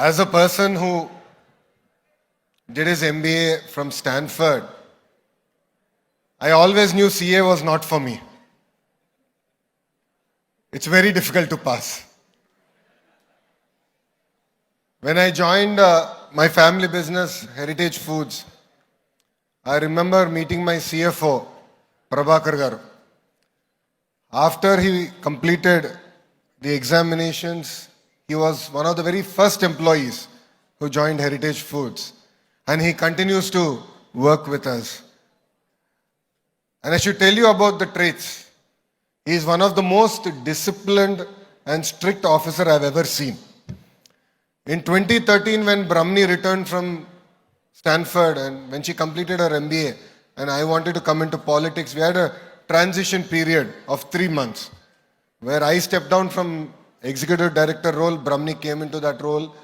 As a person who did his MBA from Stanford, I always knew CA was not for me. It's very difficult to pass. When I joined my family business, Heritage Foods, I remember meeting my CFO, Prabhakar Garu. After he completed the examinations, he was one of the very first employees who joined Heritage Foods, and he continues to work with us. And I should tell you about the traits. He is one of the most disciplined and strict officer I've ever seen. In 2013, when Brahmani returned from Stanford and when she completed her MBA and I wanted to come into politics, we had a transition period of 3 months where I stepped down from executive director role, Brahmani came into that role.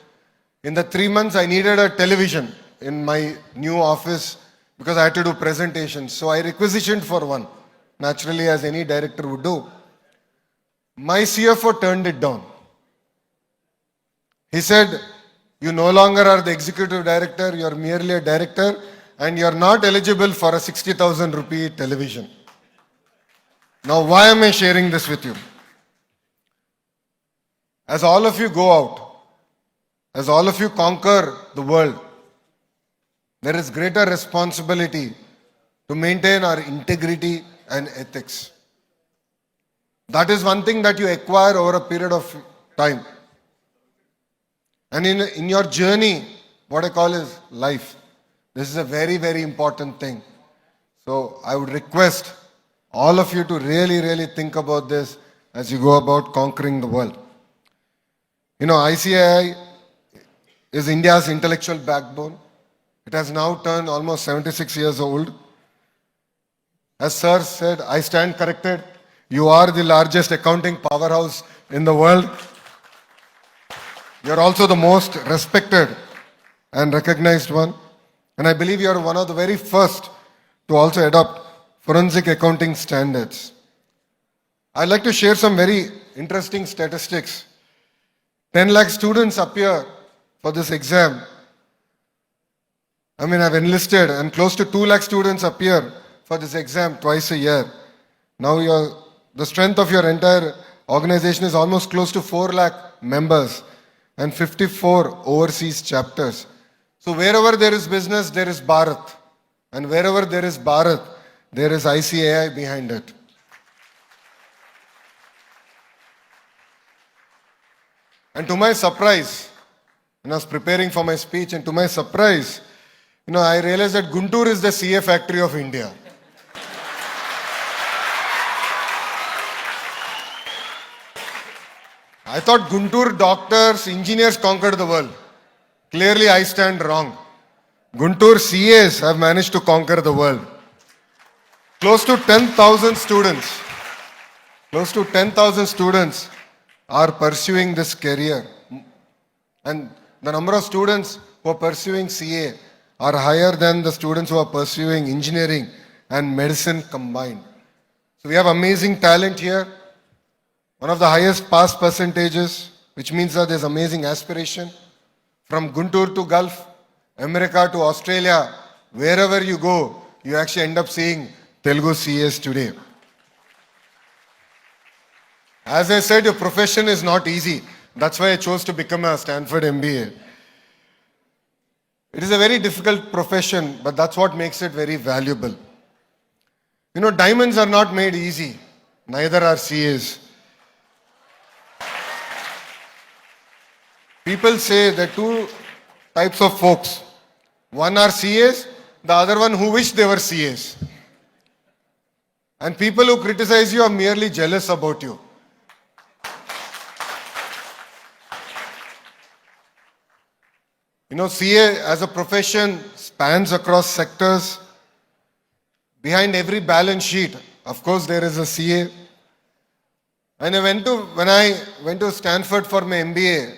In the 3 months, I needed a television in my new office because I had to do presentations. So I requisitioned for one, naturally as any director would do. My CFO turned it down. He said, you no longer are the executive director, you are merely a director and you are not eligible for a 60,000 rupee television. Now why am I sharing this with you? As all of you go out, as all of you conquer the world, there is greater responsibility to maintain our integrity and ethics. That is one thing that you acquire over a period of time. And in your journey, what I call is life. This is a very, very important thing. So I would request all of you to really, really think about this as you go about conquering the world. You know, ICAI is India's intellectual backbone. It has now turned almost 76 years old. As sir said, I stand corrected. You are the largest accounting powerhouse in the world. You are also the most respected and recognized one. And I believe you are one of the very first to also adopt forensic accounting standards. I'd like to share some very interesting statistics. 10 lakh students appear for this exam. I've enlisted and close to 2 lakh students appear for this exam twice a year. Now the strength of your entire organization is almost close to 4 lakh members and 54 overseas chapters. So wherever there is business, there is Bharat. And wherever there is Bharat, there is ICAI behind it. And to my surprise, when I was preparing for my speech, and to my surprise, I realized that Guntur is the CA factory of India. I thought Guntur doctors, engineers conquered the world. Clearly, I stand wrong. Guntur CAs have managed to conquer the world. Close to 10,000 students are pursuing this career. And the number of students who are pursuing CA are higher than the students who are pursuing engineering and medicine combined. So we have amazing talent here. One of the highest pass percentages, which means that there's amazing aspiration. From Guntur to Gulf, America to Australia, wherever you go, you actually end up seeing Telugu CAs today. As I said, your profession is not easy. That's why I chose to become a Stanford MBA. It is a very difficult profession, but that's what makes it very valuable. Diamonds are not made easy. Neither are CAs. People say there are two types of folks. One are CAs, the other one who wish they were CAs. And people who criticize you are merely jealous about you. CA as a profession spans across sectors. Behind every balance sheet, of course, there is a CA. And when I went to Stanford for my MBA,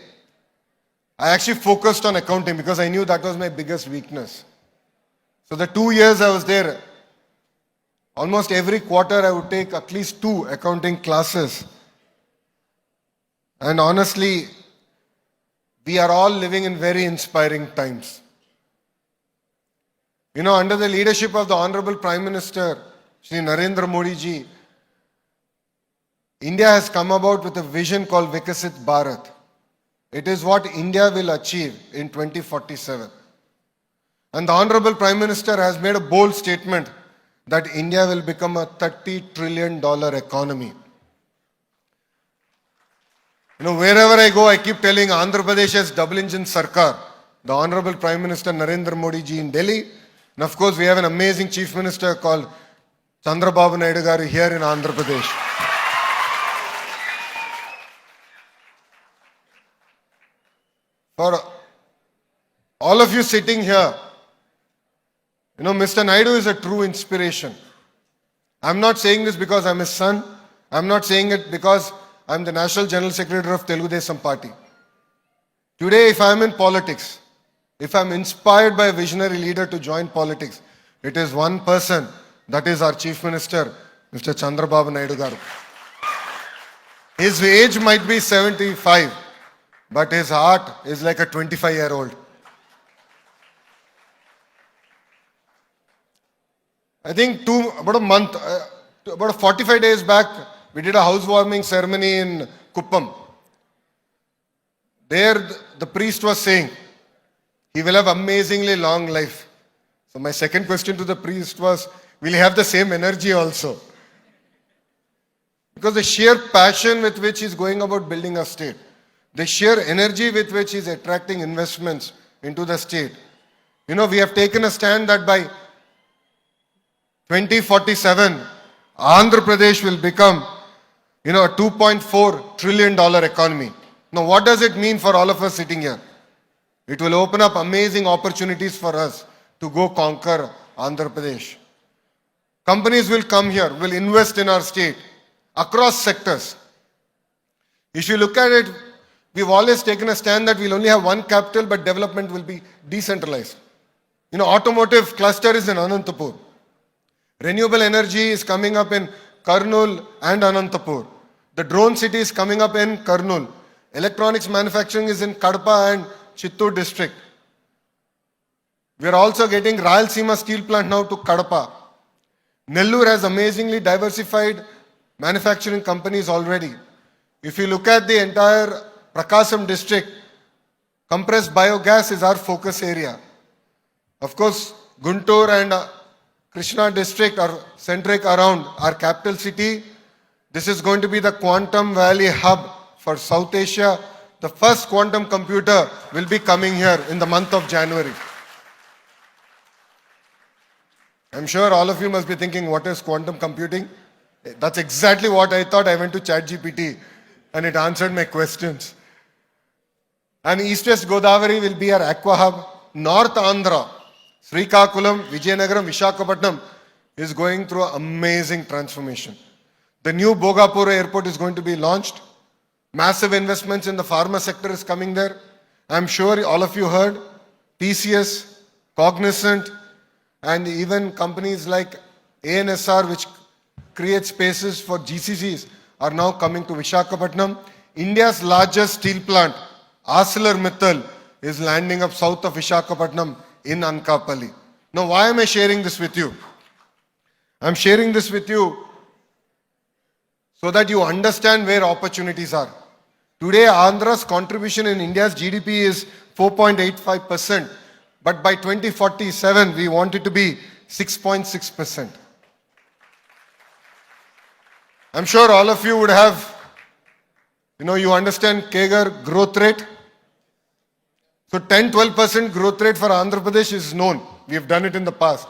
I actually focused on accounting because I knew that was my biggest weakness. So the 2 years I was there, almost every quarter I would take at least 2 accounting classes. And honestly, we are all living in very inspiring times. You know, under the leadership of the Honorable Prime Minister, Shri Narendra Modi ji, India has come about with a vision called Vikasit Bharat. It is what India will achieve in 2047. And the Honorable Prime Minister has made a bold statement that India will become a $30 trillion economy. You know, wherever I go, I keep telling Andhra Pradesh has double-engine Sarkar. The Honorable Prime Minister Narendra Modi ji in Delhi. And of course, we have an amazing Chief Minister called Chandrababu Naidu garu here in Andhra Pradesh. For all of you sitting here, you know, Mr. Naidu is a true inspiration. I'm not saying this because I'm his son. I'm not saying it because I'm the National General Secretary of Telugu Desam Party. Today, if I'm in politics, if I'm inspired by a visionary leader to join politics, it is one person, that is our Chief Minister, Mr. Chandrababu Naidu garu. His age might be 75, but his heart is like a 25-year-old. I think about 45 days back, we did a housewarming ceremony in Kuppam. There, the priest was saying, he will have amazingly long life. So my second question to the priest was, will he have the same energy also? Because the sheer passion with which he's going about building a state, the sheer energy with which he's attracting investments into the state. You know, we have taken a stand that by 2047, Andhra Pradesh will become, you know, a $2.4 trillion economy. Now, what does it mean for all of us sitting here? It will open up amazing opportunities for us to go conquer Andhra Pradesh. Companies will come here, will invest in our state across sectors. If you look at it, we've always taken a stand that we'll only have one capital, but development will be decentralized. You know, automotive cluster is in Anantapur. Renewable energy is coming up in Kurnool and Anantapur. The drone city is coming up in Kurnool. Electronics manufacturing is in Kadapa and Chittoor district. We are also getting Rayalaseema steel plant now to Kadapa. Nellore has amazingly diversified manufacturing companies already. If you look at the entire Prakasam district, compressed biogas is our focus area. Of course, Guntur and Krishna district are centric around our capital city. This is going to be the Quantum Valley hub for South Asia. The first quantum computer will be coming here in the month of January. I'm sure all of you must be thinking, what is quantum computing? That's exactly what I thought. I went to ChatGPT and it answered my questions. And East-West Godavari will be our aqua hub. North Andhra, Srikakulam, Vijayanagaram, Visakhapatnam is going through an amazing transformation. The new Bogapur airport is going to be launched. Massive investments in the pharma sector is coming there. I'm sure all of you heard TCS, Cognizant, and even companies like ANSR, which create spaces for GCCs, are now coming to Visakhapatnam. India's largest steel plant, ArcelorMittal, is landing up south of Visakhapatnam in Anakapalli. Now, why am I sharing this with you? I'm sharing this with you so that you understand where opportunities are. Today, Andhra's contribution in India's GDP is 4.85%, but by 2047, we want it to be 6.6%. I'm sure all of you would have, you understand CAGR growth rate. So 10-12% growth rate for Andhra Pradesh is known. We have done it in the past.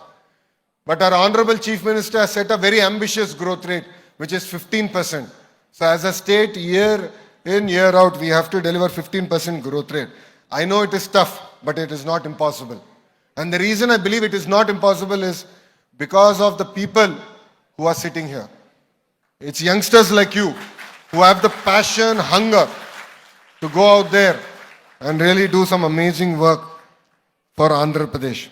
But our Honorable Chief Minister has set a very ambitious growth rate, which is 15%. So as a state, year in, year out, we have to deliver 15% growth rate. I know it is tough, but it is not impossible. And the reason I believe it is not impossible is because of the people who are sitting here. It's youngsters like you who have the passion, hunger to go out there and really do some amazing work for Andhra Pradesh.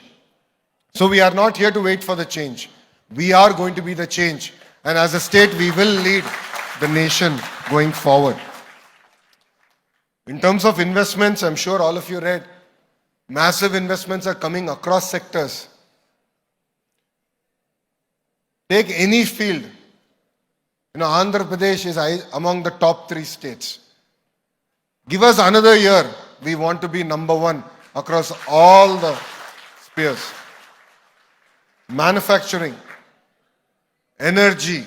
So we are not here to wait for the change. We are going to be the change. And as a state, we will lead the nation going forward. In terms of investments, I'm sure all of you read, massive investments are coming across sectors. Take any field. Andhra Pradesh is among the top 3 states. Give us another year, we want to be number 1 across all the spheres. Manufacturing, energy,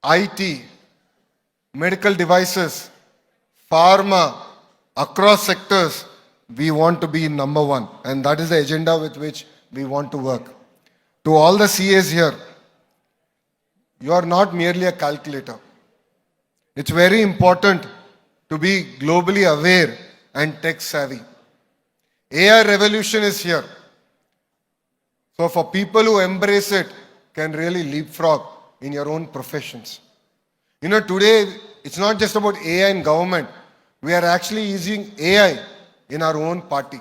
IT, medical devices, pharma, across sectors, we want to be number 1. And that is the agenda with which we want to work. To all the CAs here, you are not merely a calculator. It's very important to be globally aware and tech savvy. AI revolution is here. So for people who embrace it, can really leapfrog in your own professions. Today, it's not just about AI in government. We are actually using AI in our own party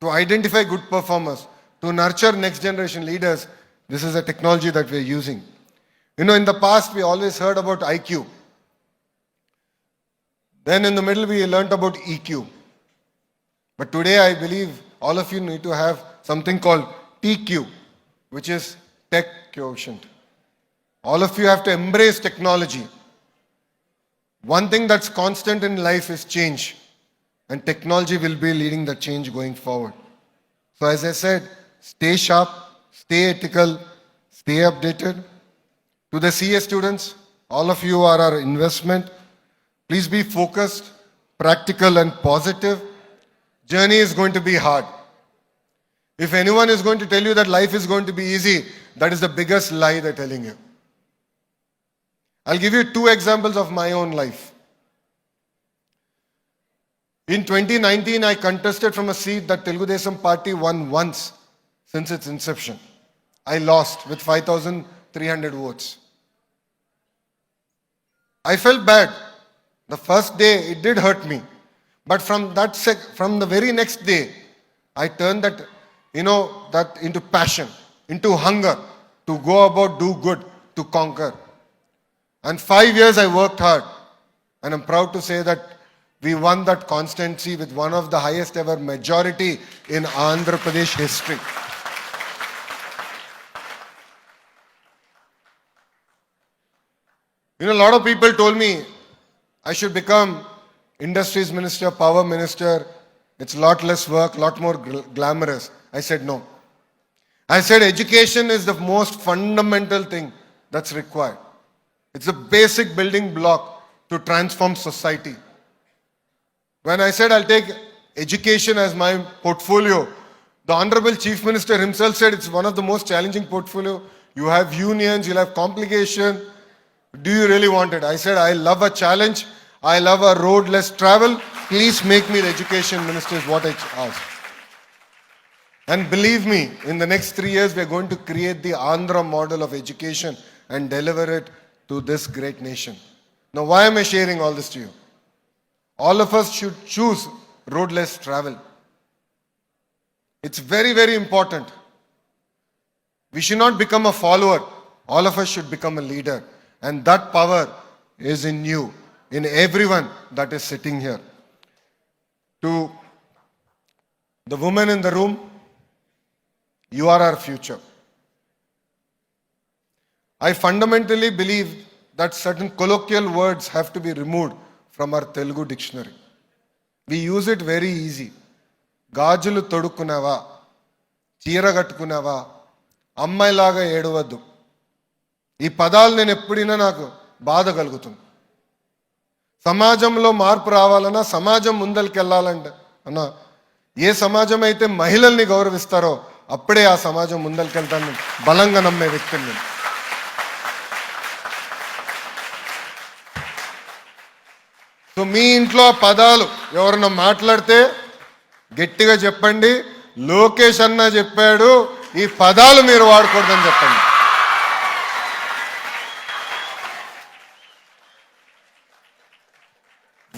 to identify good performers, to nurture next generation leaders. This is a technology that we're using. In the past, we always heard about IQ. Then in the middle, we learnt about EQ. But today, I believe all of you need to have something called TQ, which is tech quotient. All of you have to embrace technology. One thing that's constant in life is change. And technology will be leading the change going forward. So as I said, stay sharp, stay ethical, stay updated. To the CA students, all of you are our investment. Please be focused, practical and positive. Journey is going to be hard. If anyone is going to tell you that life is going to be easy, that is the biggest lie they're telling you. I'll give you 2 examples of my own life. In 2019, I contested from a seat that Telugu Desam party won once since its inception. I lost with 5,300 votes. I felt bad. The first day, it did hurt me. But from the very next day, I turned that into passion, into hunger, to go about, do good, to conquer. And 5 years I worked hard. And I'm proud to say that we won that constituency with one of the highest ever majority in Andhra Pradesh history. A lot of people told me I should become industries minister, power minister. It's a lot less work, a lot more glamorous. I said no. I said education is the most fundamental thing that's required. It's a basic building block to transform society. When I said I'll take education as my portfolio, the Honorable Chief Minister himself said it's one of the most challenging portfolio. You have unions, you'll have complication. Do you really want it? I said I love a challenge. I love a road less travel. Please make me the education minister is what I asked. And believe me, in the next 3 years, we're going to create the Andhra model of education and deliver it to this great nation. Now, why am I sharing all this to you? All of us should choose road less travel. It's very, very important. We should not become a follower. All of us should become a leader. And that power is in you, in everyone that is sitting here. To the women in the room, you are our future. I fundamentally believe that certain colloquial words have to be removed from our Telugu dictionary. We use it very easy. Gajulu todukunava, చీర కట్టుకున్నావా, అమ్మాయిలాగా ఏడవద్దు. ఈ పదాలు నేను ఎప్పుడైనా నాకు బాధ కలుగుతుంది. సమాజంలో మార్పు రావాలన్నా, సమాజం ముందరికి వెళ్ళాలంటే అన్న, ఏ సమాజం అయితే మహిళల్ని గౌరవిస్తారో అప్పుడే ఆ సమాజం ముందరికి వెళ్తాను బలంగా నమ్మే వ్యక్తిని నేను. సో మీ ఇంట్లో పదాలు ఎవరన్నా మాట్లాడితే గట్టిగా చెప్పండి, లోకేష్ అన్న చెప్పాడు, ఈ పదాలు మీరు వాడకూడదని చెప్పండి.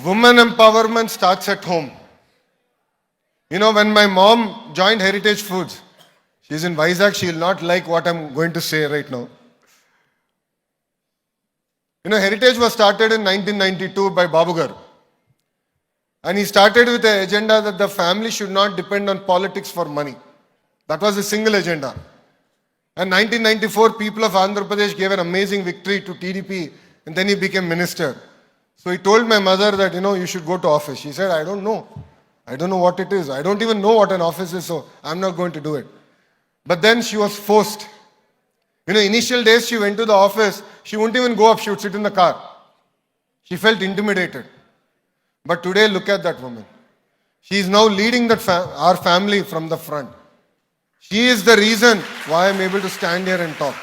Women empowerment starts at home. When my mom joined Heritage Foods, she's in Vizag, she will not like what I'm going to say right now. Heritage was started in 1992 by Babu Garu. And he started with the agenda that the family should not depend on politics for money. That was a single agenda. And 1994, people of Andhra Pradesh gave an amazing victory to TDP, and then he became minister. So he told my mother that, you should go to office. She said, I don't know. I don't know what it is. I don't even know what an office is, so I'm not going to do it. But then she was forced. Initial days she went to the office, she wouldn't even go up, she would sit in the car. She felt intimidated. But today, look at that woman. She is now leading our family from the front. She is the reason why I'm able to stand here and talk.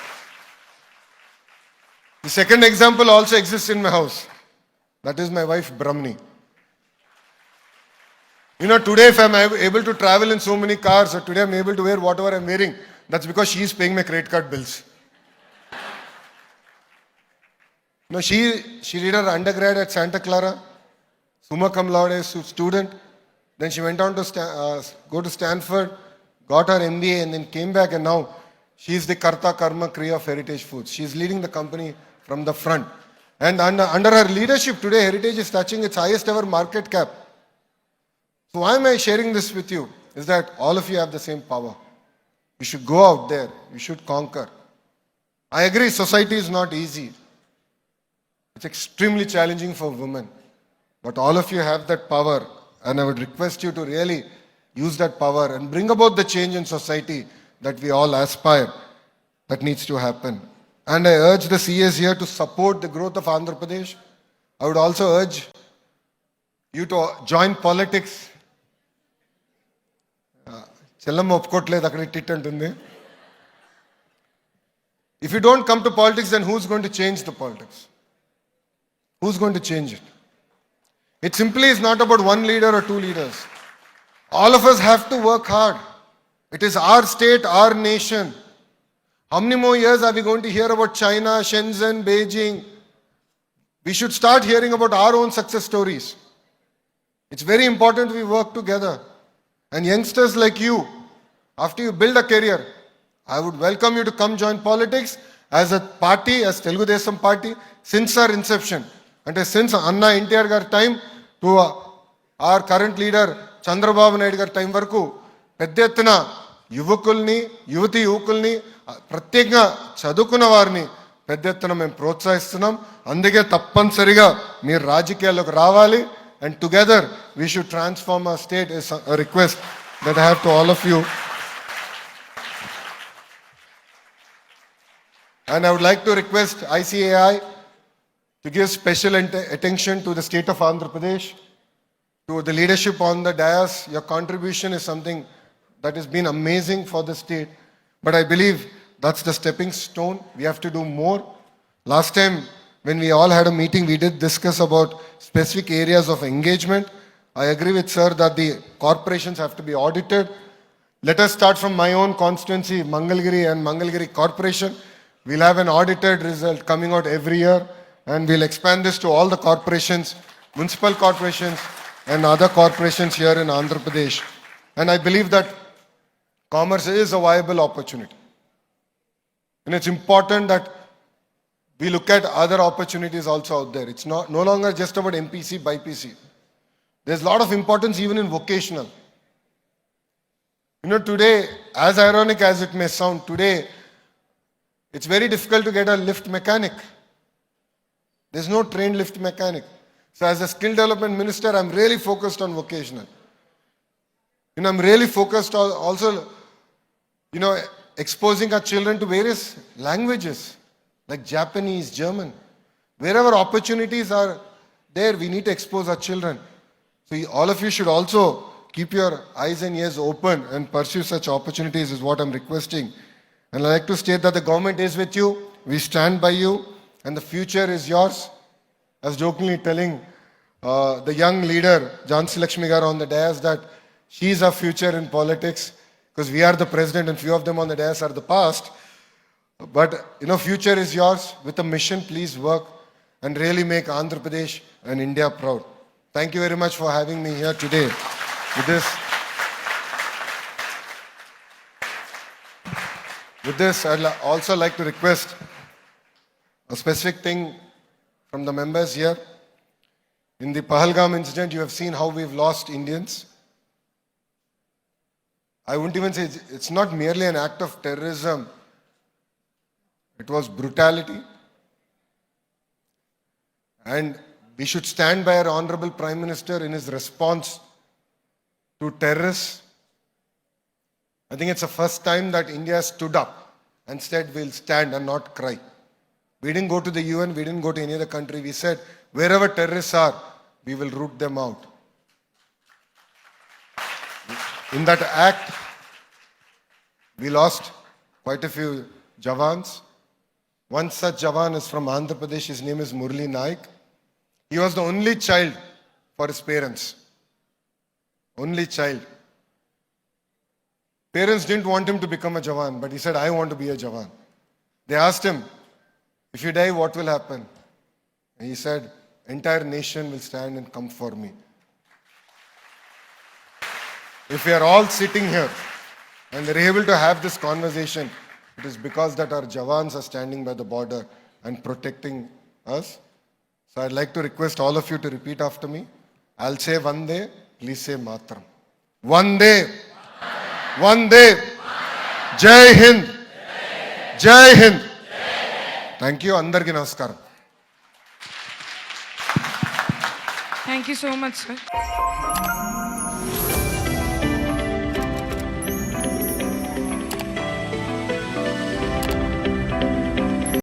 The second example also exists in my house. That is my wife, Brahmani. Today if I'm able to travel in so many cars, or today I'm able to wear whatever I'm wearing, that's because she is paying my credit card bills. She did her undergrad at Santa Clara, summa cum laude student. Then she went on to go to Stanford, got her MBA, and then came back, and now she is the Karta Karma Kriya of Heritage Foods. She is leading the company from the front. And under her leadership today, Heritage is touching its highest ever market cap. So why am I sharing this with you? Is that all of you have the same power. You should go out there. You should conquer. I agree, society is not easy. It's extremely challenging for women. But all of you have that power, and I would request you to really use that power and bring about the change in society that we all aspire that needs to happen. And I urge the CAs here to support the growth of Andhra Pradesh. I would also urge you to join politics. If you don't come to politics, then who's going to change the politics? Who's going to change it? It simply is not about one leader or two leaders. All of us have to work hard. It is our state, our nation. How many more years are we going to hear about China, Shenzhen, Beijing? We should start hearing about our own success stories. It's very important we work together. And youngsters like you, after you build a career, I would welcome you to come join politics as a party, as Telugu Desam party, since our inception. And since Anna NTR gar time to our current leader, Chandrababu Naidu gar time varaku, పెద్ద ఎత్తున యువకుల్ని యువతి యువకుల్ని ప్రత్యేకంగా చదువుకున్న వారిని పెద్ద ఎత్తున మేము ప్రోత్సహిస్తున్నాం. అందుకే తప్పనిసరిగా మీరు రాజకీయాల్లోకి రావాలి. And together we should transform our state is a request that I have to all of you. And I would like to request ICAI to give special attention to the state of Andhra Pradesh, to the leadership on the dais. Your contribution is something that has been amazing for the state. But I believe that's the stepping stone. We have to do more. Last time, when we all had a meeting, we did discuss about specific areas of engagement. I agree with sir that the corporations have to be audited. Let us start from my own constituency, Mangalgiri and Mangalgiri Corporation. We'll have an audited result coming out every year, and we'll expand this to all the corporations, municipal corporations, and other corporations here in Andhra Pradesh. And I believe that commerce is a viable opportunity. And it's important that we look at other opportunities also out there. It's no longer just about MPC, BPC. There's a lot of importance even in vocational. Today, as ironic as it may sound, today, it's very difficult to get a lift mechanic. There's no trained lift mechanic. So as a skill development minister, I'm really focused on vocational. I'm really focused on also, exposing our children to various languages, like Japanese, German. Wherever opportunities are there, we need to expose our children. So all of you should also keep your eyes and ears open and pursue such opportunities is what I'm requesting. And I'd like to state that the government is with you, we stand by you, and the future is yours. I was jokingly telling the young leader, Jhansi Lakshmi Garu on the dais, that she's our future in politics, because we are the president and few of them on the dais are the past. But, future is yours. With a mission, please work and really make Andhra Pradesh and India proud. Thank you very much for having me here today. With this, I'd also like to request a specific thing from the members here. In the Pahalgam incident, you have seen how we've lost Indians. I wouldn't even say it's not merely an act of terrorism. It was brutality. And we should stand by our Honorable Prime Minister in his response to terrorists. I think it's the first time that India stood up and said we'll stand and not cry. We didn't go to the UN, we didn't go to any other country. We said wherever terrorists are, we will root them out. In that act, we lost quite a few Jawans. One such Jawan is from Andhra Pradesh. His name is Murli Naik. He was the only child for his parents. Only child. Parents didn't want him to become a Jawan, but he said, I want to be a Jawan. They asked him, if you die, what will happen? And he said, entire nation will stand and come for me. If we are all sitting here and we're able to have this conversation, it is because that our Jawans are standing by the border and protecting us. So I'd like to request all of you to repeat after me. I'll say Vande, please say Matram. Vande, Vande, Jai Hind, Jai Hind. Thank you. Andarki namaskaram. Thank you so much, sir.